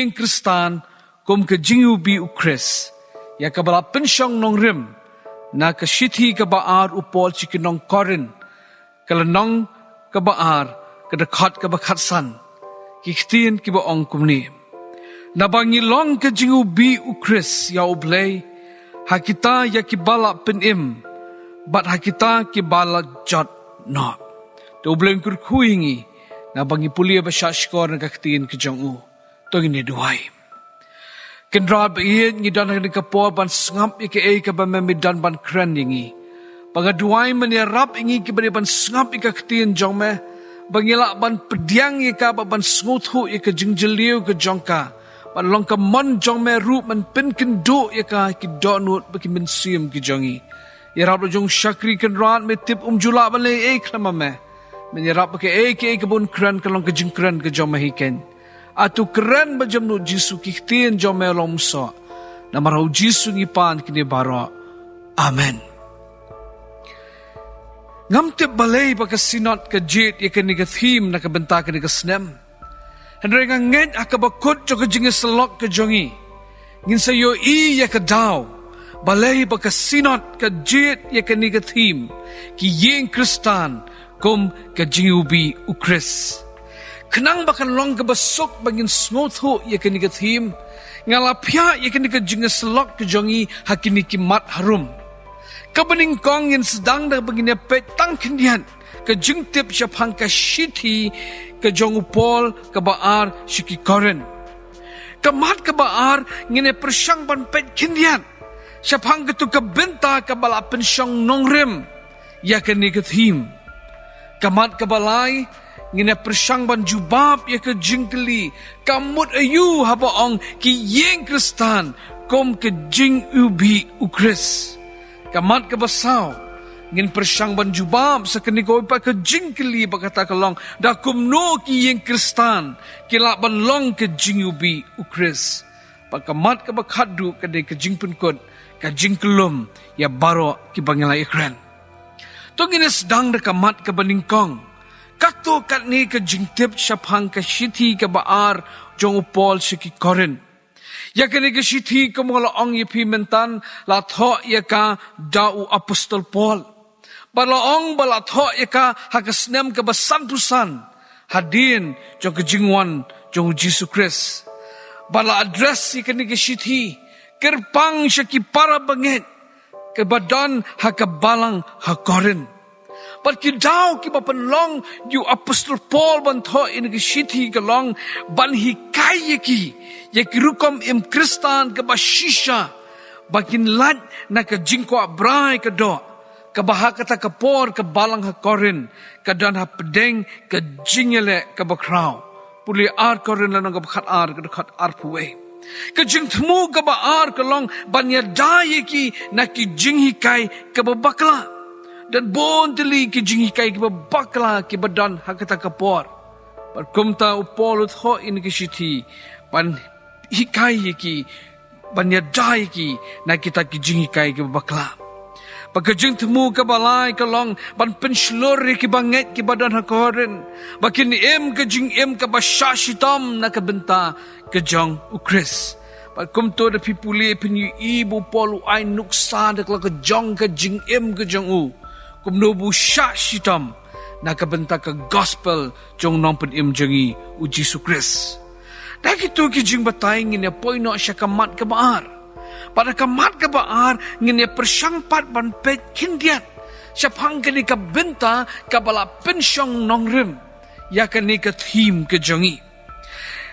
Ing Kristan kum ke jingubi ukres ya kabala pensyong nong rim na kasithi kabaar upol chikinong korin kalanong kabaar kedekat kabakatsan kiktin kibaong kumni nabangilong ke jingubi ukres ya ublay hakita ya kibala penim bat hakita kibala jot no to ublay kurkuingi nabangi pulia basyashkor na kaktin kejong to ini duai Kendra biin ngidan ni kapor ban sngap ike ka ban medan ban kran ingi. Pagaduai menirap ingi ki ban sngap ika ktien jong me. Bangila ban pediang ika ban sngutu ika jingjeliu ke jongka. Ban long ka mon jong me ru man pin kendo ika ki donut baki min siam ki jongi. Irap jong syakri kendrat me tip jula ban le klama me. Menirap ke ka bun kran kalong ke jingkran ke jong mahiken. Atu keren bajam nu Jisu kiktin jom melom so. Namarau Jisu ngipan kini baro. Amen. Ngam tip balay baka sinot ka jit ya kini ka theme na kabenta kini ka snem. Hendray nga nged akabakot jo ka jingi salok ka jongi. Ngin sayo ya ka daw. Balay baka sinot ka jit ya kini ka theme. Ki yeng Kristan kum ka jingi ubi ukris. Kenang bakan long kabasok bangin smotho ya kini kathim ngalapya ya kini ka jingas selok ke jongi hakini kimat harum kabening kong yin sedang dah bangin pet tang kendian ke jingtip syapang ka shiti ke jongupol ke baar syiki koren kamat ke baar ngine persyang ban pet kendian syapang ke tu ke benta ke bala pensyang nongrem ya kini kathim kamat ke balai ngina persyang ban jubab ya ke jingkeli kamut ayu habaong ki yeng Kristan kom ke jing ubi ukris kamat ke basaw ngin persyang ban jubab sakeni ko pa ke jingkeli bakata kalong da kum no ki yeng Kristan kila ban long ke jing ubi ukris pakamat ke bakhadu ke de ke jing penkot ke jing kelum ya baro ki bangila ikran to ngine sedang de kamat ke baningkong Kato kat ni ke jingtip syapang ke shiti ke baar jong upol syiki korin. Ya ke ni ke shiti ke mga laong ye pimentan la tho ya ka dau apostol Paul. Balaong bala tho ya ka hakasnem ke basantusan hadin jong ke jingwan jong Jisu Kris. Bala address ye ke ni ke shiti kerpang syaki para bangit ke badan hakabalang hakorin. Perkidaw ki bapanlong yu apostol Paul bantho in ki shiti kalong ban hikay ki rukom im Kristan ka bashisha bakin lad na ka jingko abray ka do ka bahakata ka por ka balang ha korin ka dan ha pedeng ka jingele ka bakraw puli ar korin lanong ka bakhat ar puwe ka jingtmu ka baar kalong banyadaya ki na ki jinghikay ka babakla dan bon teli ki jinghikai ki bakla ki badan hakata kapor perkumta upolot ho in ki shiti pan hikai ki banyadai ki na kita ki jinghikai ki bakla pagkajing temu ka balai kalong ban penslor ki banget ki badan hakoren bakin em ka jing em ka basyashitam na kabenta ka jong ukris perkumto da pipuli penyu ibu polu ai nuksa da ka jong ka jing em ka jong u kumnobu syak shitam na kabenta ka gospel jong nong pen im jengi u Jisu Kris. Dah gitu ki jing batay ngine poino sya kamat ka baar. Pada kamat ka baar ngine persyang pat ban pet kindian. Sya pangkani ka benta ka bala pensyong nong rim ya kani ka thim ke jengi.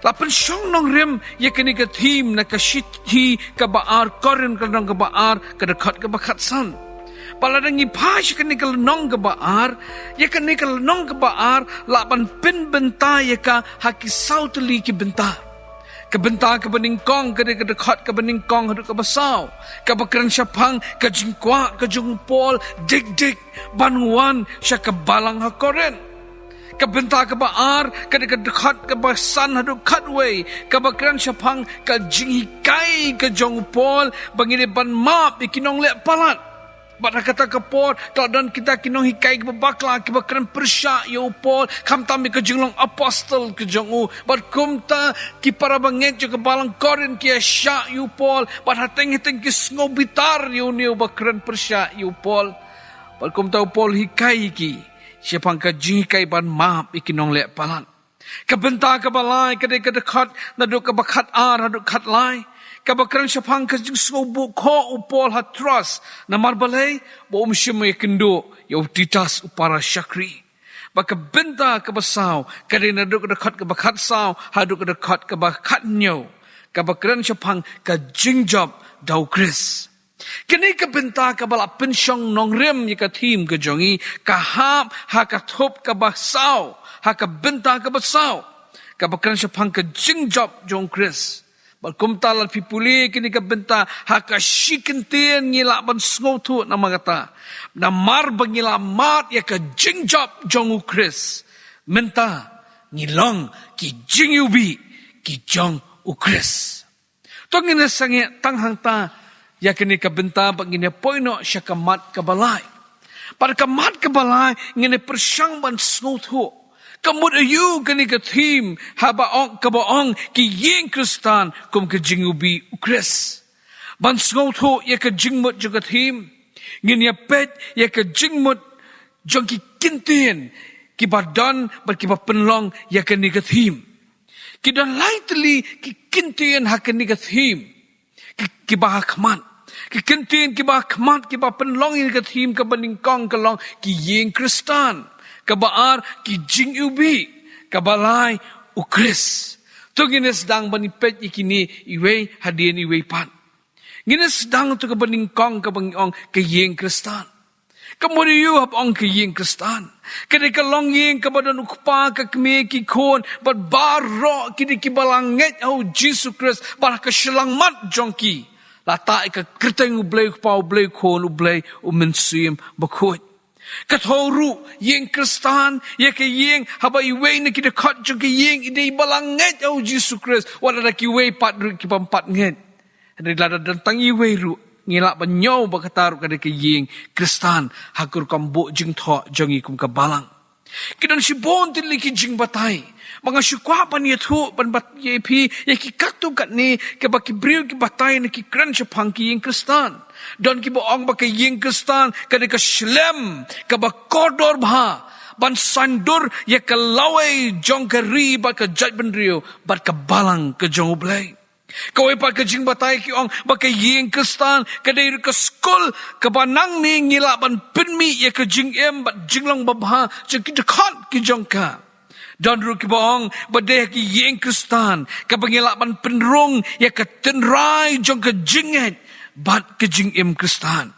La pensyong nong rim ya kani ka thim na ka shiti ka baar korin ka nong ka baar ka dekat ka bakatsan. Paladang ipash kan nikal nong ke baar, ya kan nikal nong ke baar, laban pin benta ya ka hakisau teli ki benta. Ke benta ke beningkong, ke dekat ke beningkong hadu ke basau. Ke bakran syapang, ke jingkwa, ke jungpol, dik-dik, banuan, sya ke balang hakoren. Ke benta ke baar, ke dekat ke basan hadu katway. Ke bakran syapang, ke jinghikai, ke jungpol, bangini ban map, ikinong lek palat. Bada kata ke Paul, dan kita kinong hikai ke babakla, ke bakaran persyak ya Paul, kam tami ke jenglong apostol ke jongu, bad kumta ki para banget jo ke balang korin ki syak ya Paul, bad hateng-hateng ki sngobitar ya niu bakaran persyak ya Paul, bad kumta Paul hikai ki, siapang ka jingkai ban maap ikinong lek palan. Kabenta ka balai, kadai ka dekat, naduk ka bakat naduk kat lai, kabakaran siapang ka jing sngobu ko upol hatras na marbalay bo umsyam ya kendo ya utitas upara syakri baka benta ka basaw kadina duk dekat ka bakat saw haduk dekat ka bakat nyo kabakaran siapang ka jingjob daw Chris kini ka benta ka bala pensyong nongrem ya ka team ka jongi kahap ha ka top ka basaw ha ka benta ka basaw kabakaran siapang ka jingjob jong Chris Balkum talal pipuli kini ka benta haka shikentien ngila ban sngotu na magata. Na mar bangila mat ya ka jingjop jongu Chris. Menta ngilong ki jingyubi ki jong u Chris. Tong ina sangi tanghang ta ya kini ka benta bangina poino siya kamat kabalay. Para kamat kabalay ngine persyang ban sngotu. Kamut ayu kani ka team habaong kabaong ki yeng Kristan kum ka jingubi ukres. Ban sngoto ya ka jingmut juga team. Ngin ya pet ya ka jingmut jong ki kintien ki badan bar ki penlong ya ka ni ka team. Ki dan lightly ki kintien ha ka ni ka team. Ki bahakman. Ki kintien ki bahakman ki penlong ni ka team ka baningkong ka long ki yeng Kristan. Kabaar ki jing ubi, kabalay ukris. To gines dang banipet ikini iwe hadian iwe pan. Gines dang to kabaningkong kabangiong kayeng kristan. Kamuriyu hapong kayeng kristan. Kadi kalong yeng kabadan ukpa kakme ki kon, but baro kini kibalanget au Jesus Christ para kasyalang mat jongki. Lata ika kriteng ublay ukpa ublay kon ublay umensuyim bakut. Katoru yeng Kristan ya ke yeng haba iwe na kidekat jong ke yeng ide balanget au Jesus Christ wala na kiwe pat ru ki pampat nget hari lada dantang iwe ru ngilak banyaw bakataru kada ke yeng Kristan hakur kambo jing tho jong ikum ka balang kidan si bon tili ki jing batay mga syukwa pan yathu pan bat yepi ya ki katu kat ni ke baki briu ki batay na ki kran siya pang ki yeng Kristan dan ki boong baka yeng Kristan kada ka shlem ka ba kodor bha ban sandur ya ka laway jong ka ri ba ka judgment rio bat ka balang ka jong ublay kawai pa ka jing batay ki ong baka yeng Kristan kada ri ka skol ka banang ni ngila ban pinmi ya ka jing em bat jinglang babha jeng ki dekat ki jong ka dan ru ki boong badeh ki yeng Kristan ka pangilaban penrung ya ka tenrai jong ka jinget bat kejing im Kristan.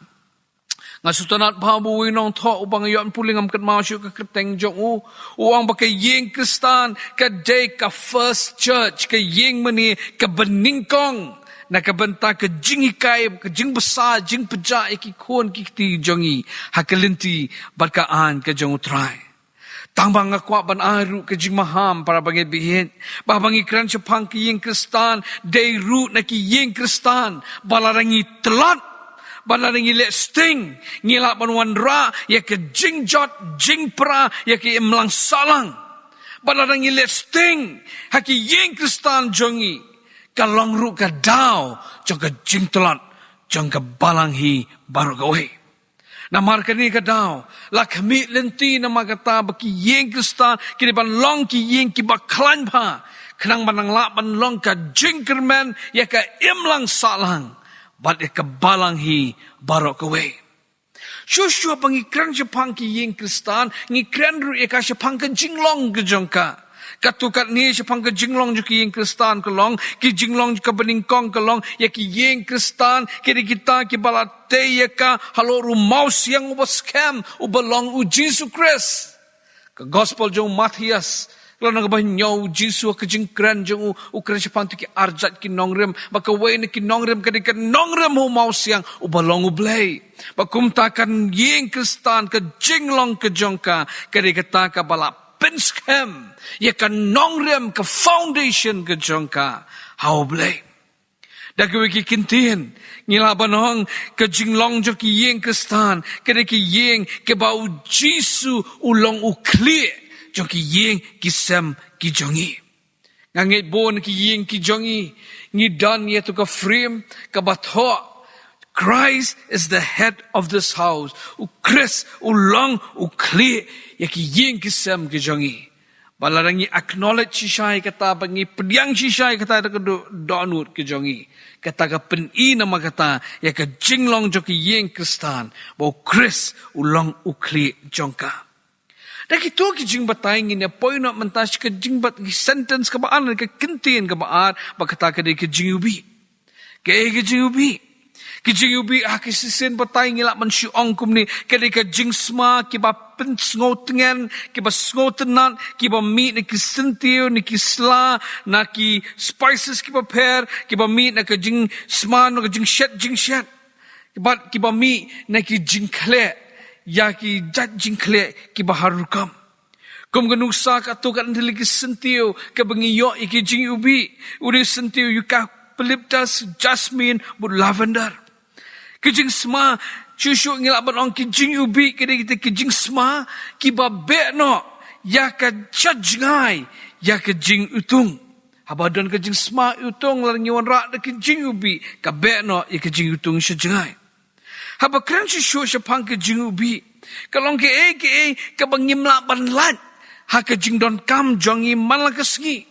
Ngasutanat bahabu winong tho ubang yon puling am kat masuk ke keteng jong uang pakai yeng Kristan ka day ka first church ka yeng mani ka beningkong na ka benta ka jing hikai ka jing besar jing peja ki kon ki ti jongi hakalinti bat ka an ka jong utrai. Tambang akwa ban aru ke jing maham para bangit bihin. Babangi kran syapang ki yeng Kristan. Day root na ki yeng Kristan. Balarangi telat. Balarangi lek sting. Ngilak banuan ra. Ya ke jing jot, jing pra. Ya ke imlang salang. Balarangi lek sting. Haki yeng Kristan jongi. Kalong root ka daw. Jong ka jing telat. Jong ka balang hi baru gawe. Namar kani ka daw, la kami lenti na magata baki yeng Kristan, kini ban long ki yeng ki baklan pa, kenang banang la ban long ka jingkerman, ya ka imlang salang, bat ya ka balang hi barok away. Shushu pangikran siya pang ki yeng Kristan, ngikran ru ya ka siya pang ka jinglong ka jongka. Katukat ni siya pang ka jinglong ki yeng Kristan kalong, ki jinglong ka beningkong kalong, ya ki yeng Kristan, kini kita ki balate ya ka halo rumau siyang uba scam, ubalong u Jesus Christ. Ka gospel jong Matthias, kalau nang banyaw Jesus ka jingkran jong ukran siya pang ki arjat ki nongrem, baka way na ki nongrem kani ka nongrem humau siyang ubalong ublay. Bakumtakan yeng Kristan ka jinglong ka jongka, kani kata ka balap penskem ya ka nongrem ka foundation ka jongka how blay Da ke ki kintin ngila banong ke jinglong jo ki yeng kristan ke de ki yeng ke bau Jisu ulong u clear jo ki yeng ki sem ki jongi. Nganget bon ki yeng ki jongi ngi dan ye to ka frame ka batho. Christ is the head of this house. U Chris ulong u clear ye ki yeng ki sem ki jongi. Balarangi acknowledge shishay kata bangi pediang shishay kata da donut ki jongi. Kata ka peni nama kata ya ka jinglong jo ki yeng kristan bo Chris ulong u clear jongka. Da ki to ki jing batayng ni poy no mentas ka jing bat ki sentence ka baan ka kintin ka baan ba kata ka de ki jing ubi. Ke ki jing ubi. Kijing ubi akisisin batay ngila man siong kumni kadi ka jing sma kiba pen sngotengan kiba sngotenan kiba meat na kisintiyo ni kisla na ki spices kiba per kiba meat na ka jing sma na ka jing shet kiba meat na ki jing kle ya ki jat jing kle kiba harukam kum ganuksa ka to ka ndili kisintiyo ka bangiyo iki jing ubi uri sintiyo eucalyptus jasmine but lavender. Kijing sma shushu ngila banong kijing ubi kede kita kijing sma kiba be no ya ka jajngai ya kijing utung habadon kijing sma utung lar ngiwan ra de kijing ubi ka be no ya kijing utung shajngai haba kran shushu shapang kijing ubi kalong ke ka bangimla banlat ha kijing don kam jongi malakasngi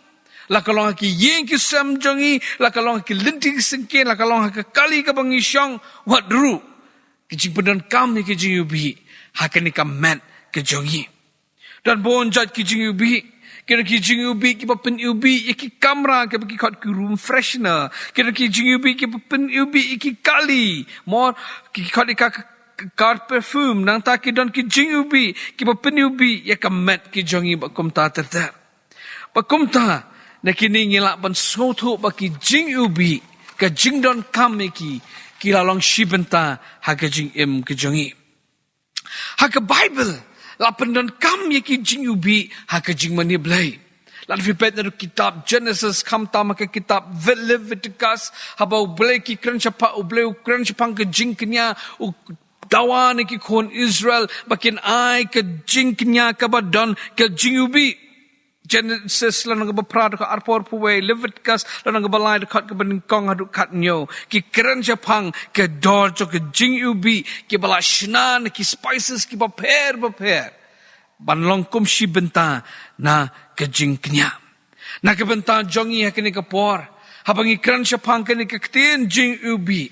la kalong ki yeng ki sam jongi la kalong ki linti ki sengken la kalong ka kali ka bangi syong wat dru ki jing pedan kam ni ki jing ubi hakani ka mat ke jongi dan bon jat ki jing ubi kena ki jing ubi ki pen ubi ki kamera ki ki khot ki room freshener kena ki jing ubi ki pen ubi ki kali more ki khot ka car perfume nang ta ki don ki jing ubi ki pen ubi ya ka mat ki jongi ba kum ta ter ba kum ta na kini ngilak ban soto baki jing ubi ka jing don kami ki lalong shibenta ha ka jing im ke jongi ha ka bible la pendon kam ye ki jing ubi ha ka jing mani blai la fipet na kitab Genesis kam ta maka kitab Leviticus ha ba blai ki kran chapa u blai kran chapang ka jing kenya u dawan ki kon Israel bakin ai ka jing kenya ka ba don ka jing ubi Genesis lanang berperad ke arpor puwe Leviticus lanang balai dekat ke beningkong haduk kat nyo ki keren japang ke dor jo ke jing ubi ki bala shnan ki spices ki baper ban longkum shi benta na ke jing kenya na ke benta jongi hakini ke por habangi keren japang ke ni ke tin jing ubi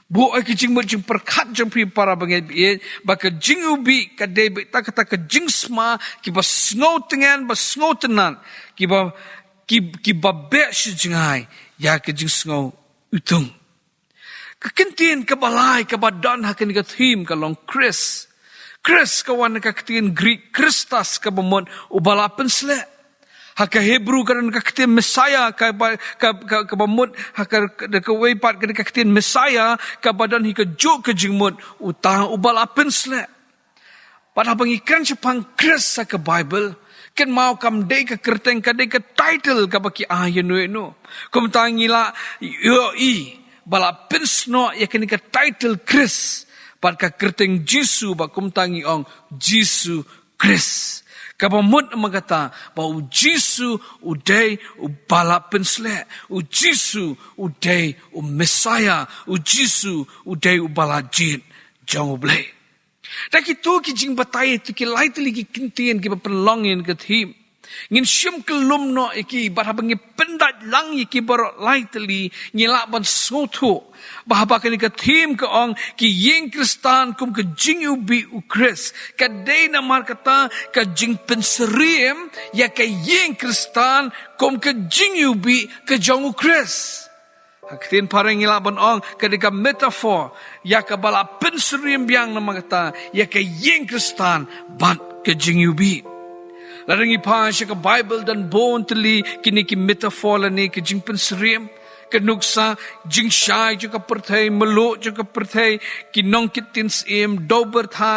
bu ai ki jing mo jing perkat jong pi para bangai bi ba ke jing ubi ka de ta kata ke jing sma ki ba sngotengan ba sngotenan ki ba be shi jingai ya ke jing sngo utung ka kintin ka balai ka badan hakin ka theme ka long Chris ka wan ka kitin Greek Christus ka bamon ubala pensle haka Hebrew kan ka kitin Messiah ka bamut haka ka way part ka kitin Messiah ka badan hi ka jo ka jingmut utang ubal apen sle pada pangikan sepang Chris sa ka Bible ken mau kam dei ka kerteng ka dei ka title ka baki ayen no kum tangila yo i bala pensno ya ken ka title Chris par ka kerteng Jisu ba kum tangi ong Jisu Chris kabamut magata ba u Jisu uday u bala pensle u Jisu uday u Messiah u Jisu uday u bala jin jong blay taki to ki jing batay to ki lightly ki kintian ki pelongin ke thim ngin syum kelum no iki barabang pendat lang iki bar lightly ngila ban soto bahaba kani ka thim ka ong ki yeng kristan kum ka jing ubi u Chris ka day na markata ka jing pensriem ya ka yeng kristan kum ka jing ubi ka jong u Chris haktin parang ngila ban ong ka ka metaphor ya ka bala pensriem biang na magata ya ka yeng kristan ban ka jing ubi larangi pa siya ka Bible dan bon tali kini ki metaphor lani ki jing pensriem kanuksa jing shai juga pertai melo juga pertai kinong kitin sim dober tha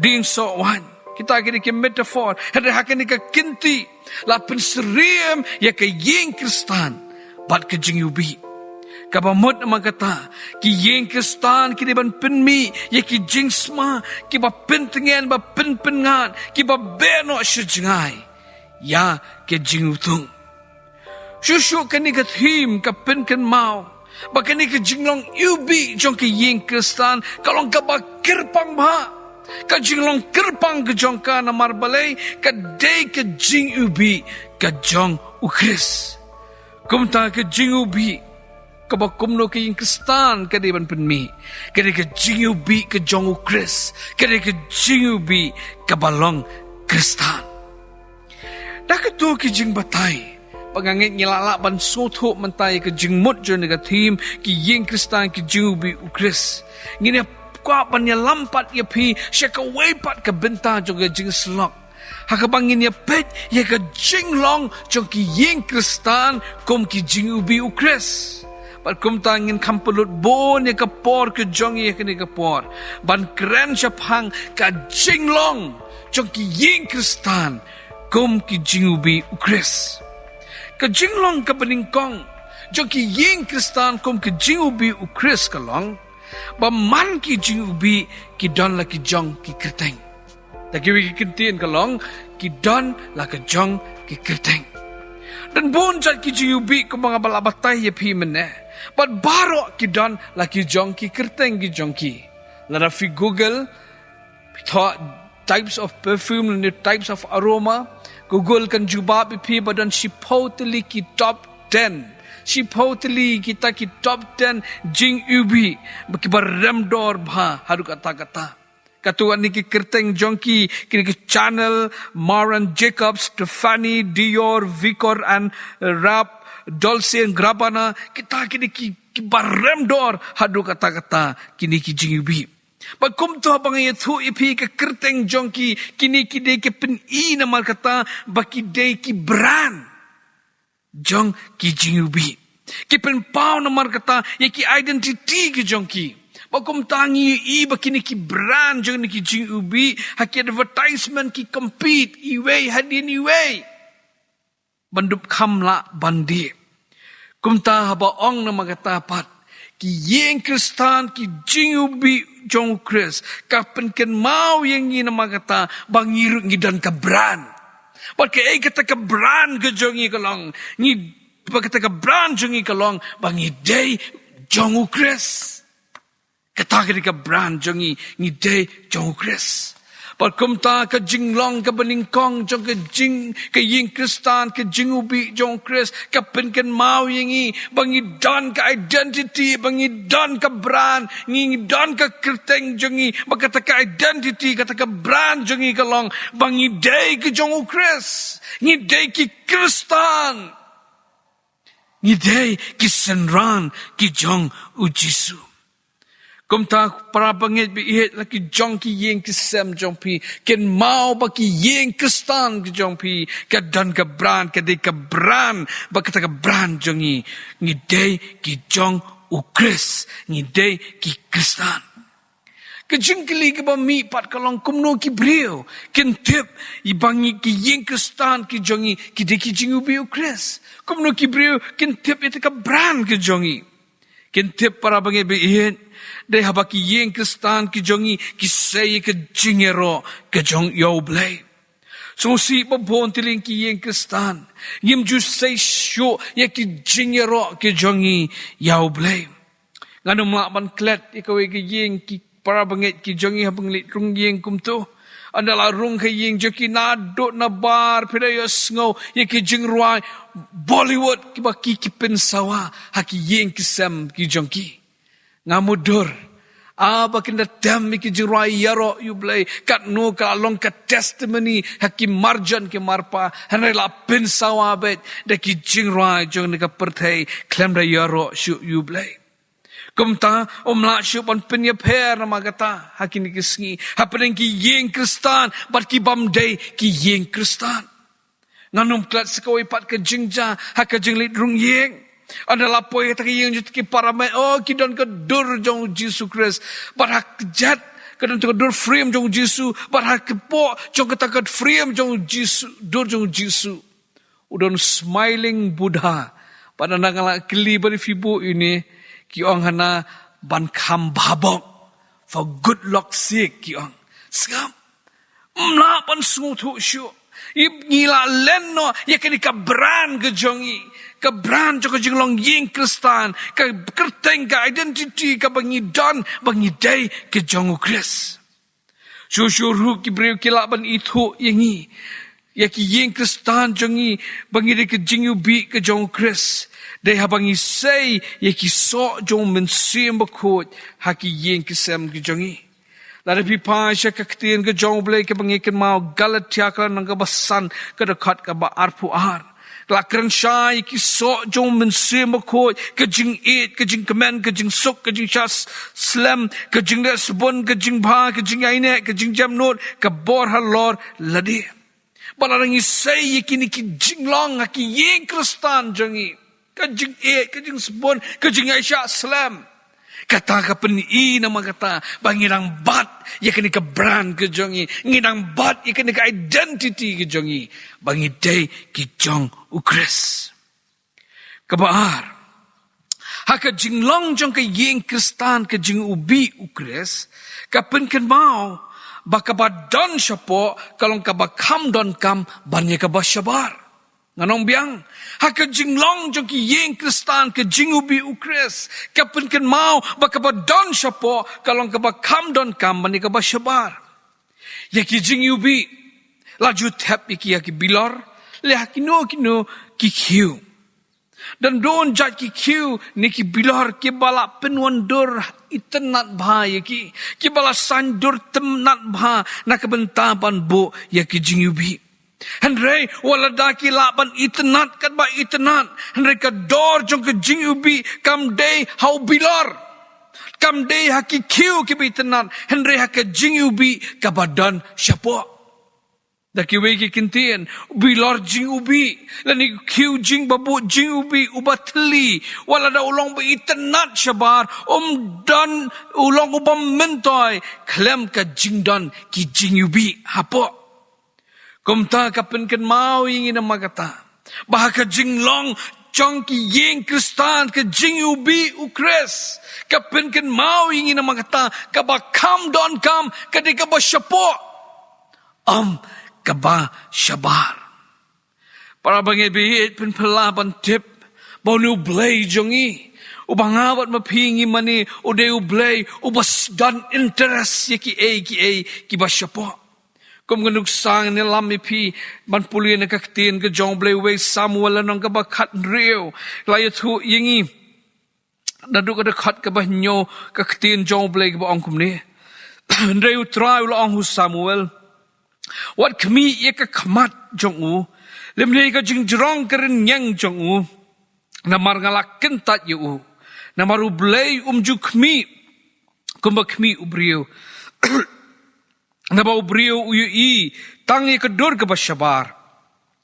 ding so wan kita kini ke metaphor ada hakani ka kinti la pensriem ya ka yeng kristan bat ke jing ubi Kabamot na magkata, ki yeng kristan, ki diban penmi, ye ki jingsma, ki ba pentengen, ba penpengan, ki ba beno syujengay, ya ki jingutung. Syusyu kani kathim, ka penken mau, ba kani ka jinglong ubi, jong ki yeng kristan, kalong ka ba kirpang ba, ka jinglong kirpang ka jong ka na marbalay, ka day ka jing ubi, ka jong ukris. Kumta ka jing ubi, kabakumno kayong kristan kadiban penmi, kadi ka jingubi ka jongu kris, kadi ka jingubi kabalong kristan. Dakato ki jing batay, pagangit ngilala ban soto mentay ka jingmut jo negatim ki yeng kristan ki jingubi ukris. Ngini kwa ban ya lampat ya pi siya ka waypat ka benta jo ka jing slok. Hakabangin ya pet ya ka jinglong jo ki yeng kristan kom ki jingubi ukris. Kum tangin kampulut bon ya kapor ke jong ya kini kapor. Ban keren syapang ka jinglong jong ki ying kristan kum ki jingubi ukris. Ka jinglong ka beningkong jong ki ying kristan kum ki jingubi ukris kalong. Ba man ki jingubi ki don la ki jong ki kerteng. Taki wi ki kintin kalong ki don la ka jong ki kerteng. Dan bon jat ki jingubi kum mga balabatay ya pi meneh. But baro ki don la ki jong ki kerteng ki jong ki. Lara fi Google types of perfume and types of aroma. Google kan jubab pi badan shipoteli ki top 10. Shipoteli kita ki top 10 jing ubi bakibar remdor bha haru kata-kata. Katuan ni ki kerteng jongki kini ki Chanel, Maran Jacobs, Stefani, Dior, Vicor and Rap, Dolce and Gabbana, kita kini ki baremdor hadu kata-kata kini ki jingubi. Bakum tu abang itu ipi ke kerteng jongki kini ki de ke pen i nama kata baki de ki brand jong ki jingubi. Ki pen pau nama kata ye ki identity ki jongki. Bakum tangi i bakini ki brand jong ni ki jingubi haki advertisement ki compete iway hadin iway. Bandup kamla bandi. Kumta haba ong na magatapat. Ki yeng kristan ki jingubi jong kris. Kapan ken mau yang ni na magata bangiru ngidan ka brand. Bat ke kata ka brand ke jongi kalong. Ni kata ka brand jongi kalong bangi day jong kris. Kata ka brand jongi ni day jong kris. Pagkumta ka jinglong ka beningkong jong ka jing ka ying kristan ka jingubi jong kris ka penken mau yingi bangi don ka identity bangi don ka brand ngi don ka kerteng jongi bakata ka identity kata ka brand jongi kalong bangi day ka jong kris ngi day ki kristan ngi day ki senran ki jong ujisu. Kumta para bangit bihet laki jong ki yeng kisem jong pi ken mau baki yeng kristan ki jong pi ka dan ka brand ka de ka brand bakata ka brand jongi ngi day ki jong ukris ngi day ki kristan ka jingkili ka ba mi pat kalong kumno ki brio ken tip ibangi ki yeng kristan ki jongi ki de ki jingubi ukris kumno ki brio ken tip ite ka brand ki jongi ken tip para bangit bihet dai habaki yeng kristan ki jongi ki say ke jingero ke jong yo blay. So si babon tiling ki yeng kristan. Yim ju say syo ye ki jingero ke jongi yo blay. Ngano mlaban klet ikaw ki yeng ki para bangit ki jongi habang lit rung yeng kumto. Andala rung ka yeng joki na do na bar pidayos ngo ye ki jingruay Bollywood ki baki ki pensawa haki yeng kisem ki jongi. Ngamudur bakin datam ki jirai yaro you blay kat no ka long ka testimony hakim marjan ke marpa hanela pin sawabet de ki jirai jong ne ka perthai klem da yaro shu you blay kumta omla shu pon pin ya pher na magata hakin ki sngi hapeng ki yeng kristan bat ki bam day ki yeng kristan nganum klat sekoi pat ke jingja haka jinglit rung yeng adalah poy kata yang jut ki paramet ki don ka dur jong Jesus Christ barak jat kadon ka dur frame jong Jesus barak po jong kata ka frame jong Jesus dur jong Jesus udon smiling Buddha pada nangala keli bari fibu ini kiong hana ban kam babok for good luck sake kiong skam mla pan sungu thu shu ip ngila lenno yakani ka brand ke jongi ka brand joko jinglong ying kristan ka kerteng ka identity ka bangi don bangi day ke jongu kris syusyuru ki breu kila ban itu yangi yaki ying kristan jongi bangi de ke jingu bi ke jongu kris dai habangi say yaki so jong men sim bakot haki ying kisem ke jongi lada pipa sya kaktian ke jong blai ke bangi ken mau galatia ka nang ka basan ka dekat ka ba arpu ar lakran syai ki so jong men sim bakot ke jing it ke jing kemen ke jing suk ke jing chas slam ke jing da subon ke jing ba ke jing aine ke jing jam not ke bor halor ladi balarang isay kini ki jing long ki yeng kristan jongi ke jing it ke jing subon ke jing aisha slam kata ka peni nama kata bangirang bat ya kini ke brand ke jongi ngidang bat ya kini ke identity ke jongi bangi day ki jong ukres kabar haka jinglong jong ke yeng kristan ke jing ubi ukres ka pen ken mau baka badon syapo kalong ka bakam don kam banya ka basyabar nganong biang haka jinglong jong ki yeng kristan ke jing ubi ukres ka pen ken mau baka badon syapo kalong ka bakam don kam banya ka basyabar ya ki jing ubi laju tap iki ya ki bilor le hakino kino ki kiu dan don jat ki kiu ni ki bilor ki bala penwandur itenat bahaya ki bala sandur temnat bah nak bentaban bo ya ki jingubi Henry walada ki laban itenat kat ba itenat Henry ka dor jong ke jingubi kam day how bilor kam day haki kiu ki itenat Henry haka jingubi ka badan syapo daki wegi kintian bilor jing ubi lani kiu jing babu jing ubi ubatli wala da ulong ba itenat syabar dan ulong ubam mentoy klem ka jing don ki jing ubi hapo kumta ka penken mau ingin nama kata bahaka jing long jong ki yeng kristan ke jing ubi ukres ka penken mau ingin nama kata ka ba kam don kam ka de ka ba syapo kaba syabar para bangibihit pen pelaban tip bonu blay jongi ubang awat mapingi mani udeu blay ubas dan interest ki ba syapo kum ganuk sang ni lam pi ban puli na kaktin ke jong blay we samuel nang ka bakat riu layatu yingi nadu ka dekat ka ba nyo kaktin jong blay ka ba ongkum ni riu try ulo ong samuel wat kami ia ke kamat jongu lemne ka jing jrong keren yang jongu namar ngalak kentat yu namaru blay umju kami kumba kami ubriu naba ubriu uyu i tangi ke dor ke basyabar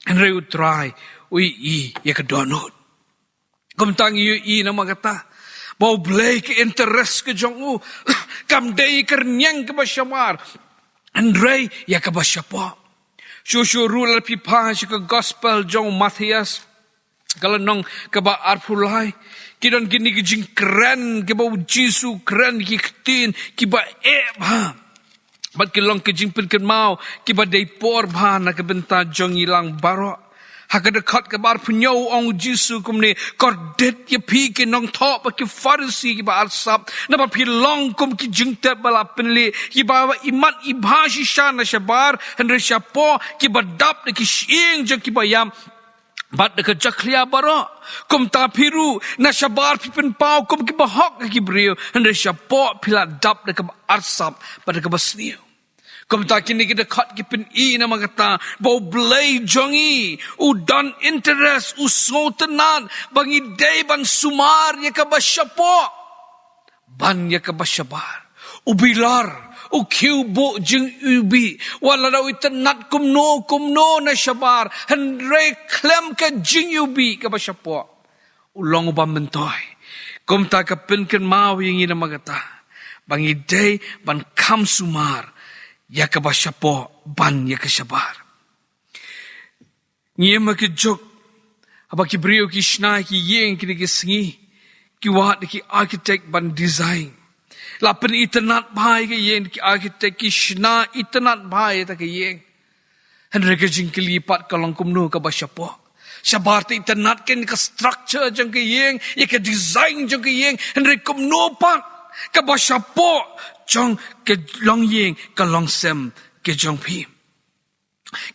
enre utrai uyu i ia ke donut kum tangi yu i nama kata bau blay ke interest ke jongu kam dei kernyang ke basyabar Andre ya ka basyapo. Shushu rule pipa ka gospel jong Matthias. Kalau nong ka ba arpulai. Kidon gini kijing keren ke ba Jisu keren ki ktin ki ba ba. Bat kilong kijing pinken mau ki ba deipor ba na ka benta jong ilang barok. Haka dekat ke bar punyau ong Jisu kumne kordet ye pi ke nong top ke farisi ki ba arsap na ba pi long kum ki jingte bala penle ki ba iman ibhashi shana shabar henre shapo ki ba dap ki shing je ki ba yam bat de jaklia baro kum ta piru na shabar pi pen pau kum ki ba hok ki brio henre shapo pila dap de ka arsap pada ka basniu kum ta kini kita kat ki pen I nama kata bau blay jongi udan interest usotenan bangi day ban sumar ya ka basyapo ban ya ka basyabar ubilar ukiubo jeng ubi wala daw itanat kumno na syabar henre klem ka jeng ubi ka basyapo ulong ubam mentoy kum ta ka pen ken mau yang ina magata bangi day ban kam sumar ya ka basyapo ban ya ka syabar. Ngiye makijok Apa ki brio ki shna ki yeng ki sengi. Ki wat ki architect ban design. Lapan iternat bhai ke yeng ki architect ki shna iternat bhai ta ke yeng. Henry ke jing kelipat kalong kumnu ka basyapo. Syabar te iternat ken ka structure jang ke yeng, ye ke design jang ke yeng, Henry kumnu pat ka basyapo jang ke long yeng ka long sem ke jang pi.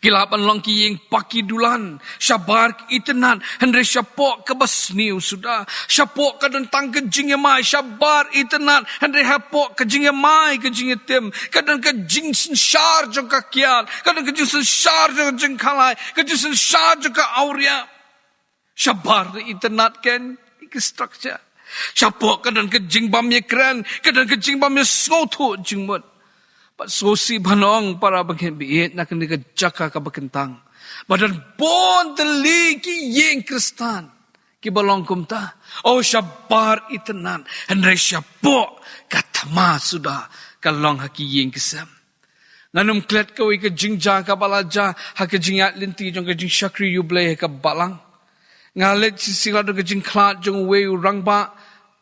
Kilapan long ki yeng paki dulan, syabar iternat, Henry syapok ke basniu sudah, syapok ke dentang ke jing mai, syabar iternat, Henry hapok ke jing mai ke jing tem, kadang ke jing sensar jong ka kiat, kadang ke jing sensar jong kalai, ke jing sensar jong ka auria. Syabar iternat ken ke structure. Syapok kadang ke jing bam ye kran, kadang ke jing bam ye sngotu jing mut. Pat sosi banong para banghen biit na kani ka jaka ka bakentang. Badan bon teli ki yeng kristan. Ki balong kumta. O syabar itenan. Henry syapok katama sudah. Kalong haki yeng kisam. Nganum klet kawi ka jingja ka balaja. Haka jingat linti jong ka jing syakri yublay ka balang. Ngalit sisila do ka jing klat jong wei urangba.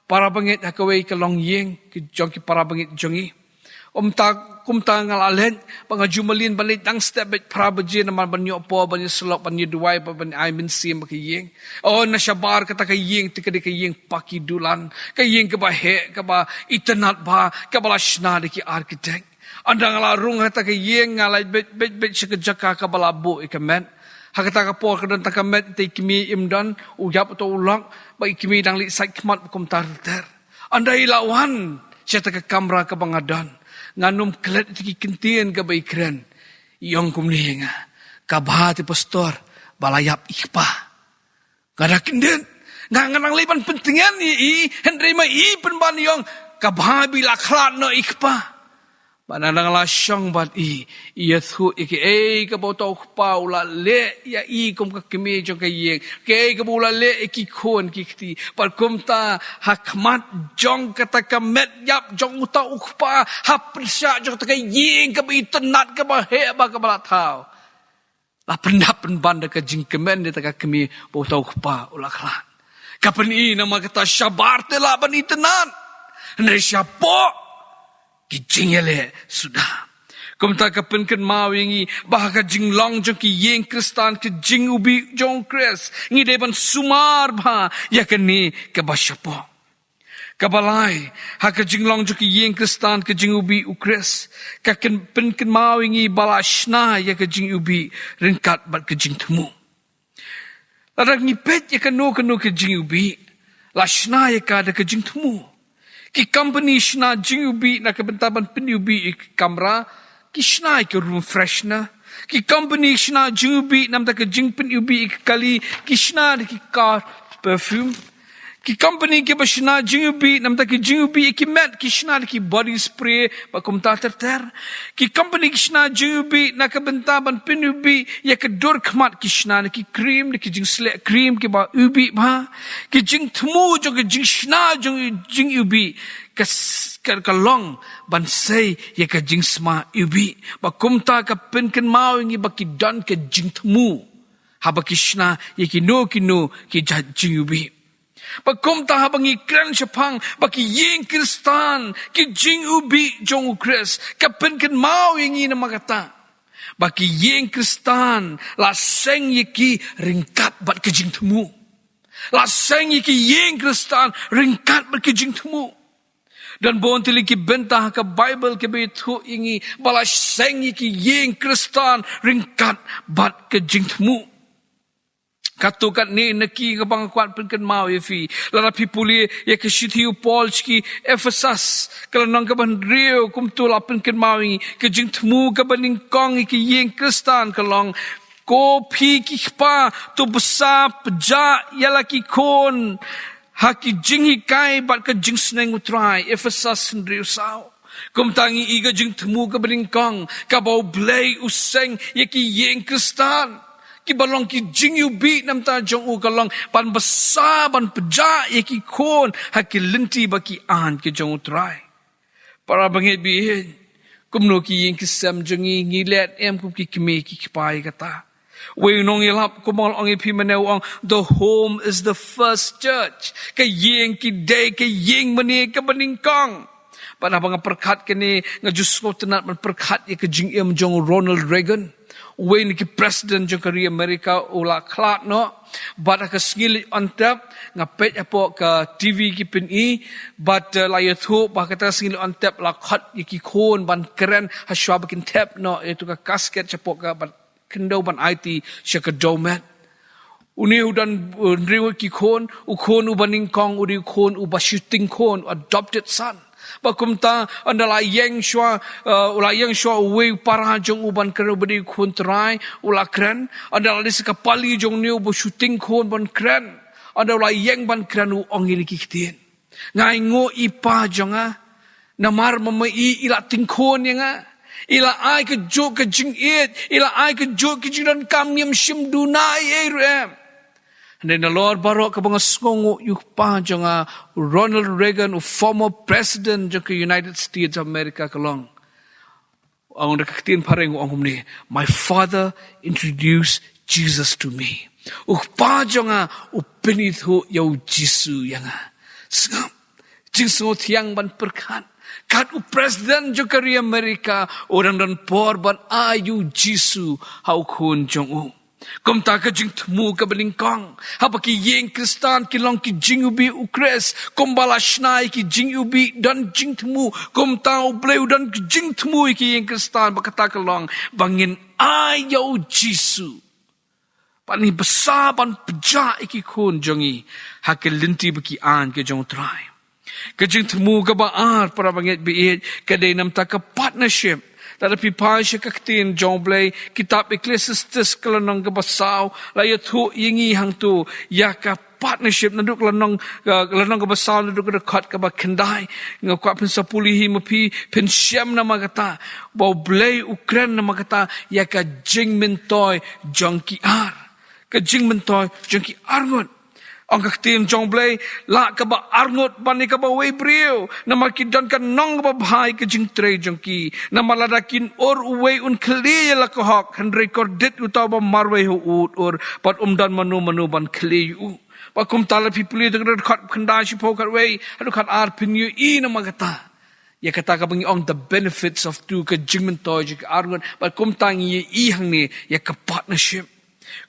Para bangit hakawi ka long yeng. Ki jong ki para bangit jongi. Kumta ngalalet pangajumalin balit ang stebet prabaji naman banyo po banyo selok banyo duway banyo ay minsim makiyeng o nasyabar kata kayeng tika di kayeng pakidulan kayeng kabahe kaba itanat ba kabala shna di ki architect andang larung kata kayeng ngalay bet siya kajaka kabala bu ikamet hakata ka po kadan takamet iti kimi imdan uyap to ulak ba ikimi dang li sait kmat kumtar ter andai lawan siya taka kamera kabangadan nganum klet iti kintien ka baikren iyong kumnihinga kabahati pastor balayap ikpa kadakin din nganang liban pentingan i Henry ma i penban iyong kabahabi laklat no ikpa panandang lasyang bat i iyathu iki kaboto ukpa ula le ya i kum kakimi jong kayeng kabula le iki kon kikti par kumta hakmat jong kata kamet yap jong uta ukpa haprsya jong ta kayeng kabitenat kabahe ba kabalatau la pendapen banda ka jing kemen de ta kami boto ukpa ula klan kapen i nama kata syabar te la ban itenan ne syapo kijingele sudah. Kumta kapenken mawingi bahaka jinglong jong ki yeng kristan ke jing ubi jong kres ngi deban sumar ba yakani ke basyapo. Kabalai haka jinglong jong ki yeng kristan ke jing ubi ukres kaken penken mawingi balashna ya ke jing ubi ringkat bat ke jing temu. Ladak ngipet ya kanu ke jing ubi lashna ya ka ke jing temu. Ki company shna jingubi na kabentaban penyubi kamera ki shna ki room freshener ki company shna jingubi nam ta ka jing penyubi kali ki shna ki car perfume ki company ke bashna jingubi nam ta ki jingubi ki mat ki shna ki body spray ba kumta ter ki company ki shna jingubi na kabentaban penyubi ya ka dor khmat ki shna ki cream ki jing slek cream ki ba ubi ba ki jing thmu jo ki jing shna jing ubi kalong bansay ya ka jing sma ubi ba kumta ka penken mau ngi ba ki don ka jing thmu ha ba ki shna ya ki no ki jing ubi Pagkumta habang ikran siya pang baki yeng kristan ki jing ubi jong ukres kapen ken mau yengi na magata baki yeng kristan la seng yeki ringkat bat ke jing temu la seng yeki yeng kristan ringkat bat ke jing temu dan bon tili ki bentah ka Bible ke betu ingi bala seng yeki yeng kristan ringkat bat ke jing temu Katukat ni neki ka bang kuat penken mau yefi larapi puli ya ke shitiu polski Ephesus kalau nang ka ban rio kum tu la penken mau ke jing temu ka baning kong ki yeng kristan kalong ko phi ki pa tu besar peja yala ki kon haki jing hikai bat ka jing sneng utrai Ephesus rio sao kum tangi iga jing temu ka baning kong ka bau blay useng ya ki yeng kristan ki balong ki jing ubi nam ta jong u kalong pan besar pan peja ye ki kon haki lenti baki an ki jong utrai para bangit bihin kumno ki yeng kisam jongi ngilet em kum ki kime ki kipai kata We nong ilap kumol ong ipimanew ong the home is the first church. Kayeng kiday kayeng mani kabaningkong. Pada mga perkat kini nga Diyos ko tenat man perkat ya kajing im jong Ronald Reagan. We ni ki president jong kari Amerika ula klat no. Bata ka sngili ontep nga pet apo ka TV ki pin i but layat ho ba kata sngili ontep la khat ki kon ban keren ha shwab kin tep no itu ka kasket chapo ka ban kendo ban IT siya ka domet. Uni udan riwa ki kon ukon ubaning kong uri kon uba shooting kon adopted son. Bakumta andala yang shwa ula yang shwa uwe para jong uban keren ubadi kon terai ula keren andala di sekapali jong niu bu shooting kon ban keren andala yang ban keren u ongili kikitin ngai ngo ipa jonga namar mamai ila tingkon yang ila ai ke jo ke jing it ila ai ke jo ke jiran kam niam shim dunai erem. And then the Lord barok ka mga skongo yukpa jonga Ronald Reagan, former president jong United States of America kalong. Ang nakakitin pareng ang humni, my father introduced Jesus to me. Ukpa jonga upinit ho yaw Jisu yanga. Sngam, Jisu tiyang ban perkan. Kat u president jong kari Amerika, orang dan por ban ayu Jisu hau kun jong u. Kum ta ka jing tmu ka balingkong hapa ki yeng kristan ki long ki jing ubi ukres kum bala shnai ki jing ubi dan jing tmu kum ta u bleu dan ki jing tmu ki yeng kristan bakata ka long bangin ayo Jisu pani besar pan peja iki kun jongi hakil linti baki an ke jong try ka jing tmu ka ba ar para bangit biit ka de nam ta ka partnership. Tetapi pasya kaktin jong blay kitab Ecclesiastes kelanong kabasaw layat hu yingi hang tu ya ka partnership naduk lanong kabasaw naduk dekat ka ba kendai ngakwa pin sapulihi mapi pin syam na magata bau blay ukren na magata ya ka jing mentoy jong ki ar ka jing mentoy jong ki arngot. Ang kaktin jong blay la ka ba arngot bani ka ba way brio na makidan ka nong ba bhay ka jing tre jong ki na maladakin or uway un kliya la ka hok han recorded utaw ba marway hu ut or pat umdan manu ban kliya u pa kum tala pipuli de khat khanda shi pokat way adu khat ar pinyu I na magata ya kata ka bangi on the benefits of tu ka jing mentoy jing arngot pa kum tang I hang ni ya ka partnership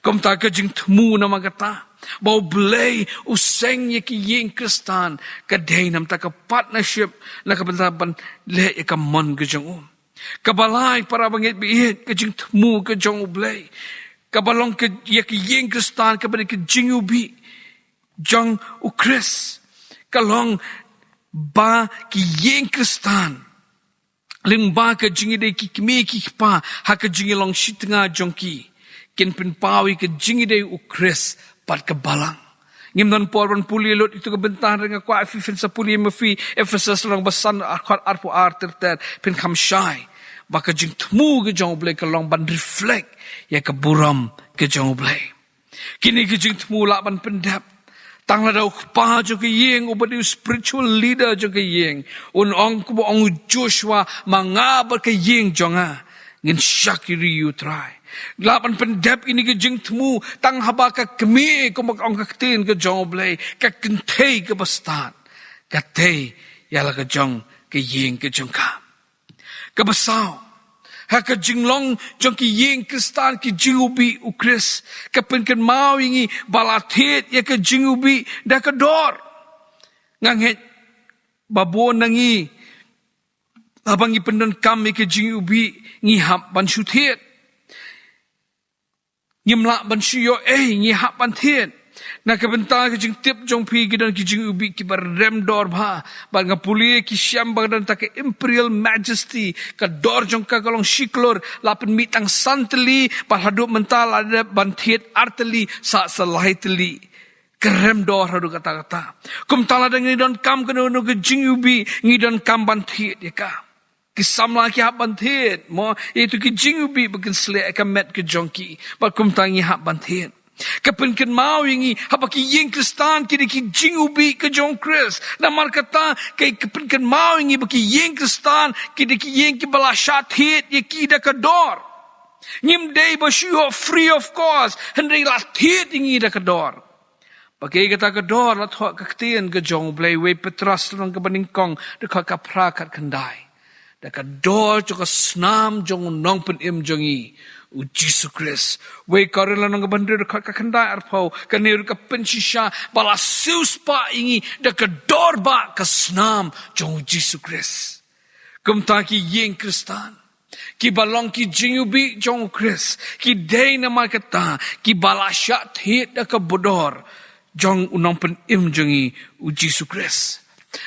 kum ta ka jing tmu na magata bau belay useng ye ki yeng kristan kadai nam ta ka partnership na ka bantaban le ka mon ka jong kabalai para bangit biit ka jing tmu ka jong belay kabalong ka ye ki yeng kristan ka bani ka jing ubi jong ukris kalong ba ki yeng kristan ling ba ka jing ide ki kimi ki pa ha ka jing long shitnga jong ki kin pin pawi ka jing ide ukris pat kebalang. Ngim non porban puli lot itu kebentahan dengan kuat fifin sapuli mafi Ephesus lang basan akhat arpo arter pin kam shy. Baka jing tmu ke jong blay kalong ban reflect ya keburam ke jong blay. Kini ke jing tmu lak ban pendap. Tang la daw pa jo ke yeng ubadi spiritual leader jo ke yeng. Un ong kubo ong Joshua mangabar ke yeng jonga. Ngin syakiri you try. Lapan pendap ini ke jeng temu tang haba ka kemi ko mag-ong kaktin ke jong blay ka kentay ke bastan katay yala ka jong ke yeng ke jong ka kabasaw ha ka jinglong jong ke yeng kristan ke jingubi ukris ka penken mau ingi balatit ya ka jingubi da ka dor ngangit babon nangi abang ipendon kami ke jingubi ngihap ban syutit Nyimlak ban siyo ngihap ban tien. Na kabenta ke jing tip jong pi gidan ki jing ubi ki bar rem dor bha. Bar nga puli ki syam bagdan ta ke imperial majesty ka dor jong ka kalong shiklor lapen mitang santeli par hadu mental ada ban tiet arteli sa salai teli. Kerem dor hadu kata-kata. Kum tala ngidon kam kena no ke jing ubi ngidon kam ban tiet ya ka. Kisam laki hap bantin. Mo itu ki jingubi bakin selek akan met ke jongki. Bakum tangi hap bantin. Kapan kan mau ingi hapa ki yeng kristan kini ki jingubi ke jong kris. Namar kata kay kapan kan mau ingi baki yeng kristan kini ki yeng ki bala syathit ye ki da ka dor. Ngim day basyo free of cost. Henry latit ingi da kador. Pakai kata kador la thok kaktian ke jong blay we petras lang ke baningkong da ka prakat kendai. Da kador jo ka snam jong nong pen im jongi u Jesus Christ. We karela nang bandir da ka kendai arpau kanir ka pensisha bala sius pa ingi da kador ba ka snam jong Jesus Christ. Kumta ki yeng Kristan. Ki balong ki jingubi jong Chris. Ki day na makata. Ki balasya thit da ka bodor. Jong unang pen im jongi u Jesus Christ.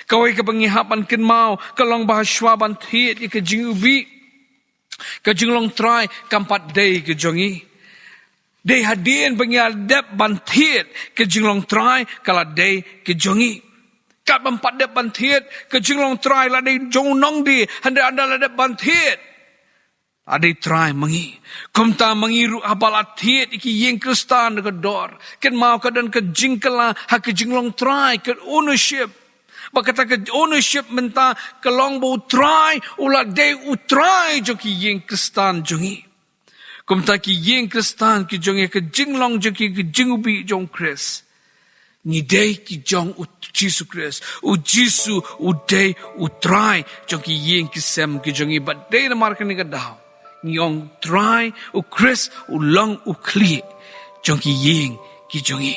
Kawai ka pangihapan kin mau. Kalong bahaswaban thit ka jingubi. Ka jinglong try kampat day ka jongi. Day hadin pangiadep ban thit ka jinglong try kala day ka jongi. Kat bampat dep ban thit ka jinglong try la day jong nong di. Handa anda la dep ban thit. Adai try mangi. Kumta mangiru abalatit iki yeng Kristan ke dor. Ken mau kadan ke jingkala ha ke jinglong try ke ownership. Bakata ke ownership menta kelong bo try ula day u try joki yeng Kristan jongi. Kumta ki yeng Kristan ki jongi ke jinglong joki ke jingubi jong Chris. Ni day ki jong u Jesus Christ. U Jisu u day u try joki yeng kisem ki jongi but day na markan ni kadao. Ngong try u Chris u long u kli jong ki yeng ki jongi.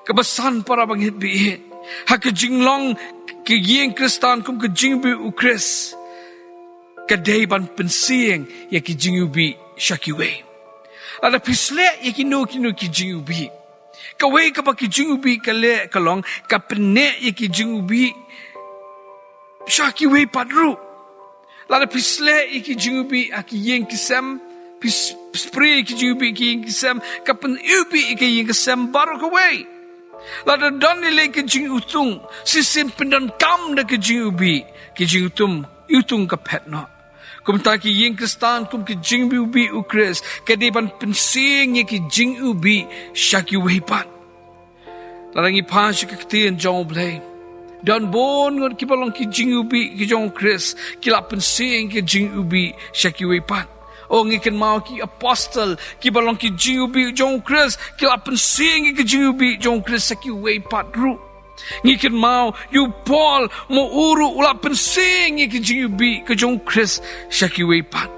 Kebesan para bangit bi ha ke jinglong ki yeng Kristan kum ke jingbi u Chris. Kadai ban pensieng ya ki jingubi shakiwe. Ada pisle ya ki no ki jingubi. Kawai ka pa ki jingubi kale kalong ka pene ya ki jingubi shakiwe padru. Lada pisle iki jingubi aki yeng kisem. Spray iki jingubi iki yeng kisem. Kapan ubi iki yeng kisem baru kawai. Lada donile iki jingutung. Sisin pendan kam da ki jingubi. Ki jingutum utung kapet no. Kumta ki yeng Kristan kum ki jingubi u Chris. Kadiban pensing iki jingubi syaki wehipat. Lada ngipan syakaktian jong blay. Dan bon ngon ki balong ki jingubi ki jong Chris kila pensing ki jingubi syaki wepat. O ngiken mau ki apostle ki balong ki jingubi jong Chris kila pensing ki jingubi jong Chris syaki wepat ru. Ngiken mau you Paul mo uru ula pensing ki jingubi ki jong Chris syaki wepat.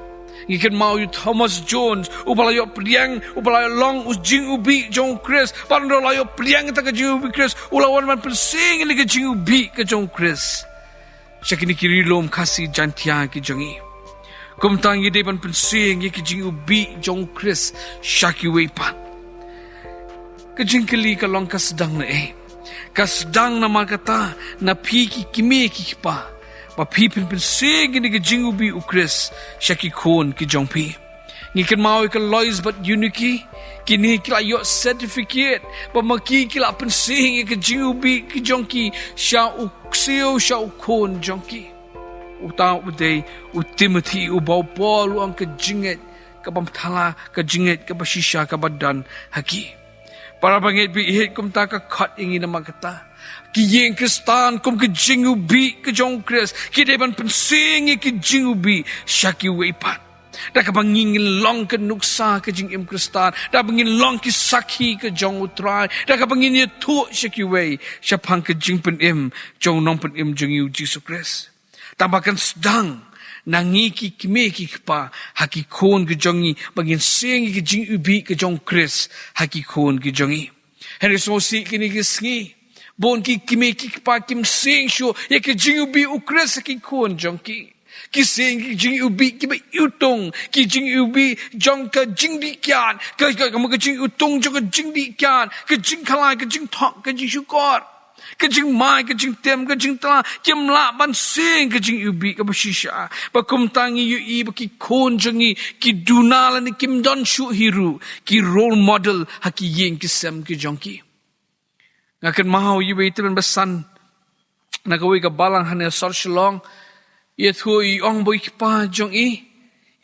Ngiken mau you Thomas Jones upalayo priang upalayo long us jingubi jong Chris pando layo priang ta ka jingubi Chris ulawan man pensing ni ka jingubi ka jong Chris syakini kirilom kasi jantia ki jongi kumtang yede ban pensing ki jingubi jong Chris syaki wepat ka jingkeli ka long kasdang na kasdang na makata na piki kimi ki pa pa pipin pensing ni ka jingubi u Chris syaki kon ki jong pi ngiken mau ka lois but uniki kini kila yo certificate pa maki kila pensing ka jingubi ki jong ki sha u ksio sha u kon jong ki utang uday u Timothy u bau Paul ang ka jinget ka pamthala ka jinget ka basisya ka badan haki para bangit bi ihit kum ta ka khat ingi na magata ki yeng Kristan kum ke jingubi ke jong Chris ki deban pensing ki jingubi syaki wepat da ka bangin long ke nuksa ke jing im Kristan da bangin long ki sakhi ke jong utrai da ka bangin ye tu syaki we syapang ke jing pen im jong nong pen im jong yu Jesus Christ tambahkan sedang nangi ki kimi ki pa haki kon ke jongi bangin sing ki jing ubi ke jong Chris haki kon ke jongi Henry sosi kini ki sngi bon ki kimi ki pa kim sing shu ye ki jing ubi u Chris ki kon jong ki sing ki jing ubi ki ba utong ki jing ubi jong ka jing di kyan ka jing utong jong ka jing di kyan ka jing khalai ka jing thok ka jing shukor ka jing mai ka jing tem ka jing tala kim la ban sing ka jing ubi ka bashisha ba kum tangi yu i ba ki kon jongi ki dunala ni kim don shu hiru ki role model haki yeng ki sem ki jongki ngakan mahau yu ba itiban basan nagawi ka balang hanya sor shalong yet hu i ong boy ki pa jong i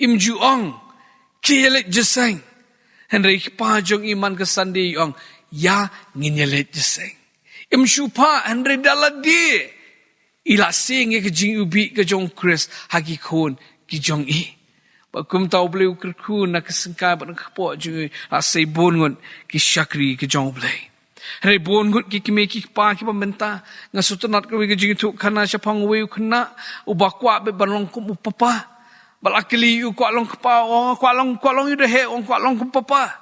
im ju ong ki yelet jeseng henry ki pa jong i man ka sandi ong ya ngin yelet jeseng im shupa Andre daladi ila sing ke jing ubi ke jong Chris haki kon ki jong i Bakum tahu boleh ukurku nak kesengkai nak kapok je asai bon ngon ki syakri ke jong boleh. Hari bon ngon ki kime ki pa ki pembenta ngasutunat ke jing tu kana syapang we kena ubakwa be balong kum papa. Balakili u kwa long kapa kwa long yu he on kwa long kum papa.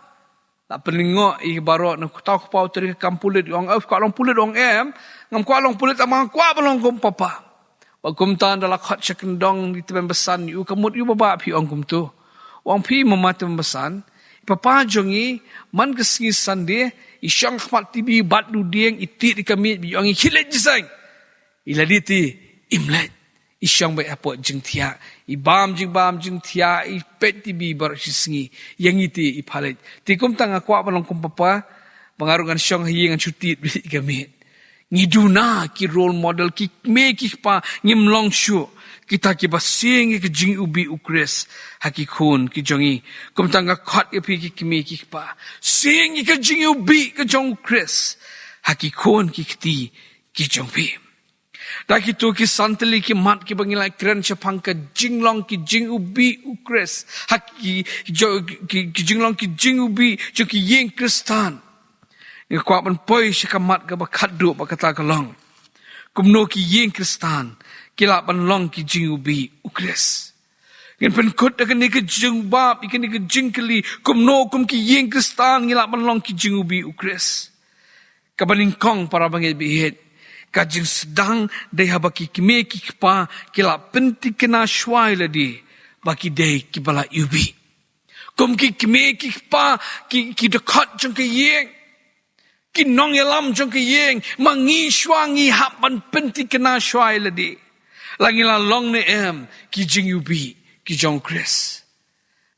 Tak peningok i barok nak tahu kapa teri kampulit ong kwa long pulit ong ngam kwa long pulit amang kwa balong kum papa. Bakum tan dalam khot syakendong di teman besan yu kamut yu baba pi ong kum tu. Wang pi memata besan. Papa jongi man kesingi sande isyang khmat tibi bat du dieng itit di kami bi ong khilet jisang. Ila diti imlet isyang bai apa jeng tia. Ibam jeng tia i pet tibi bar singi yang iti ipalet. Tikum tang akwa balong kum papa pengarungan syang hi ngan cuti bi kami. Ngiduna ki role model ki me ki pa ngimlong shu kita ki basing ki jing ubi ukres haki khun ki jongi kum tanga khat ki me ki pa sing ki jing ubi ki jong ukres haki khun ki kti ki jong pi da ki to ki santali ki mat ki bangilai kren chapang ka jinglong ki jing ubi ukres haki ki jinglong ki jing ubi jo ki yeng kristan Nga kwa man poi syakamat ka bakat du bakata kalong. Kumno ki yeng kristan. Kila pan long ki jing ubi ukres. Ngan pen kot akan ni ke jing bab. Ikan ni ke jing keli. Kumno kum ki yeng kristan. Ngila pan long ki jing ubi ukres. Kabaning kong para bangit bihit. Kajing sedang day habaki kime ki kipa. Kila penti kena syuai ladi. Baki day ki bala ubi. Kum ki kime ki kipa. Ki dekat jeng ke yeng. Kinong yalam jong ke yeng mangi shwangi hapan penti kena shwai ladi langi la long ne ki jing ubi ki jong kris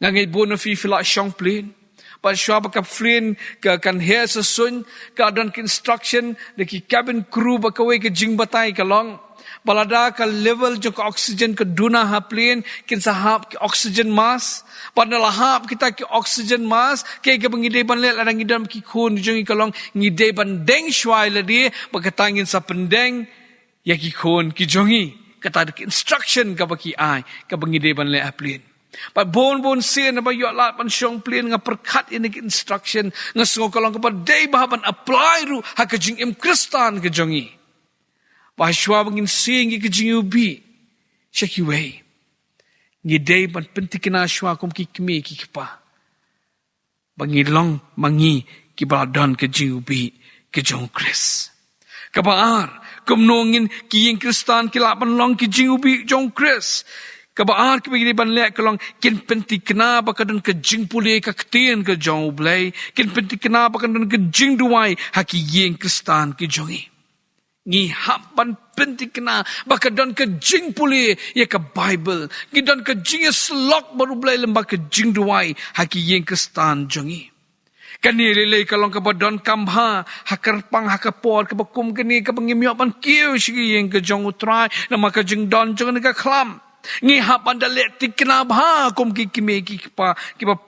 ngangai bona fi fila shong plane pa shwa ba ka plane ka kan he sun ka don construction de ki cabin crew ba ka we ke jing batai ka long balada ka level jong oxygen ka duna ha plane kin sahab ki oxygen mask Padahal hap kita ki oksigen mas, ke ngide ban le ladang idam ki khun jongi kalong ngide ban deng shwai ladi bakatangin sa pendeng ya ki khun ki jongi kata ki instruction ka baki ai ka ngide ban le aplin. Pa bon sen ba yo lat ban shong plin nga perkat ini ki instruction nga sungo kalong ka dei ba ban apply ru ha ka jing im kristan ka jongi. Pa shwa bangin sing ki jing ubi. Check you way. Ngidei ban penti kena shwa kum ki kme ki kipa. Bangilong mangi ki baladon ke jiubi ke jong kris. Kabaar kum nongin ki yeng kristan ki lapan long ki jiubi jong kris. Kabaar ki bagi ban lek kalong kin penti kena bakadon ke jing pule ka ktien ke jong ublay. Kin penti kena bakadon ke jing duwai haki yeng kristan ki jongi. Ngi hapan penti kena bakadon ke jing puli ya ke Bible. Ngidon ke jing slok baru belai lembah ke jing duai haki yeng kristan jongi. Kani lele kalong ke badon kamha hakar pang hakapor ke bakum kani ke pengimiok pan kiu sigi yeng ke jong utrai nama ke jing don jong ni ke klam. Ngi hapan dalek tikna bha kum ki kime ki pa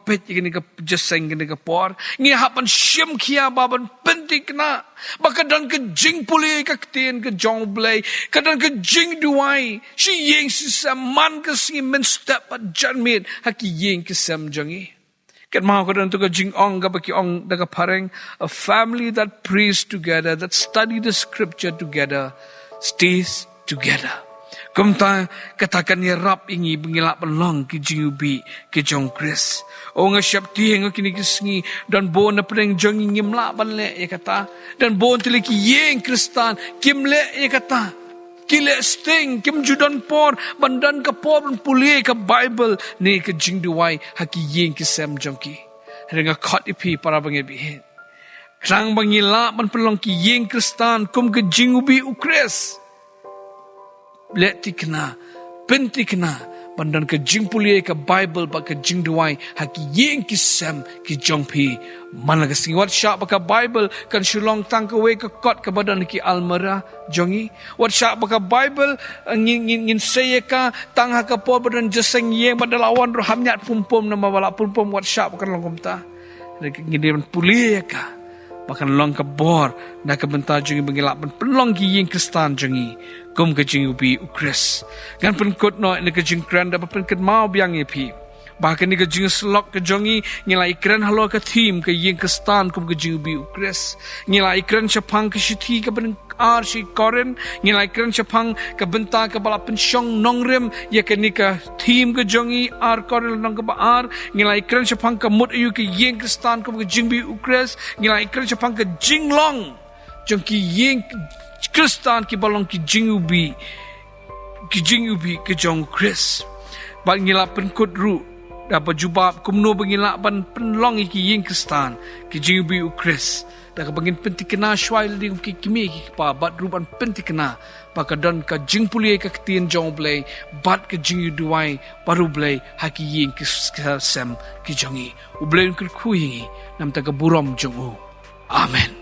pet ni ke jeseng ni ke por ngi hapan syem kia baban pentikna bakadan ke jing puli ke ktien ke jong blay kadan ke jing duai si yeng si saman ke singi men step pat janmit haki yeng ke sam jangi ket mau kadan tu ke jing ong ka baki ong daga pareng a family that prays together that study the scripture together stays together. Kumta katakan ni rap ingi bengilak pelong ki jingubi ki jong kris. O nga syap tihe nga kini kisngi dan bon na pedeng jong ngimla banle ya kata dan bon tili ki yeng kristan kimle ya kata kile sting kim judan por bandan ka por puli ka Bible ni ka jingduai haki yeng ki sem jongki. Renga khot ipi para bangi bihin. Krang bangila ban pelong ki yeng kristan kum ke jingubi ukres. Let tikna, penti kena, pandan ke jing pulia ke Bible ba ke jing duai haki yeng ki sem ki jongpi mana ke sing wat syak ba ke Bible kan shulong tang ke we ke kot ke badan ki almara jongi wat syak ba ke Bible ngin saya ka tang ha ke po badan jeseng yeng badalawan ro hamnyat pumpum nama bala pumpum wat syak ba kan long komta ngin pulia ka bahkan long ke bor na ke bentar jongi bengilak pelong ki yeng kristan jongi kum ke jing ubi ukres gan pen kot no ne ke jing kranda pen ket mau biang epi Bahkan ni ke jing selok ke jongi ngilai ikran halo ke thim ke yeng ke stan kum ke jing bi ukres. Ngilai ikran chapang ke shithi ke ben ar shi koren ngilai ikran chapang ke benta ke bala pensyong nongrem ya ke ni ke thim ke jongi ar koren nong ke ba ar ngilai ikran chapang ke mut ayu ke yeng ke stan kum ke jing bi ukres ngilai ikran chapang ke jing long jong ki yeng kristan ki balong ki jing ubi ke jong ukres. Bal ngilap penkut ru dapat jubab kumno bengilak ban penlong iki ying kristan ki jingubi ukres da ka bangin penti kena shwail di ki kimi ki pa bat ruban penti kena paka don ka jingpulie ka ktien jong blay bat ka jingu duai baru blay haki ying ki sem ki jongi u blay kur khuyi nam ta ka burom jong u amen.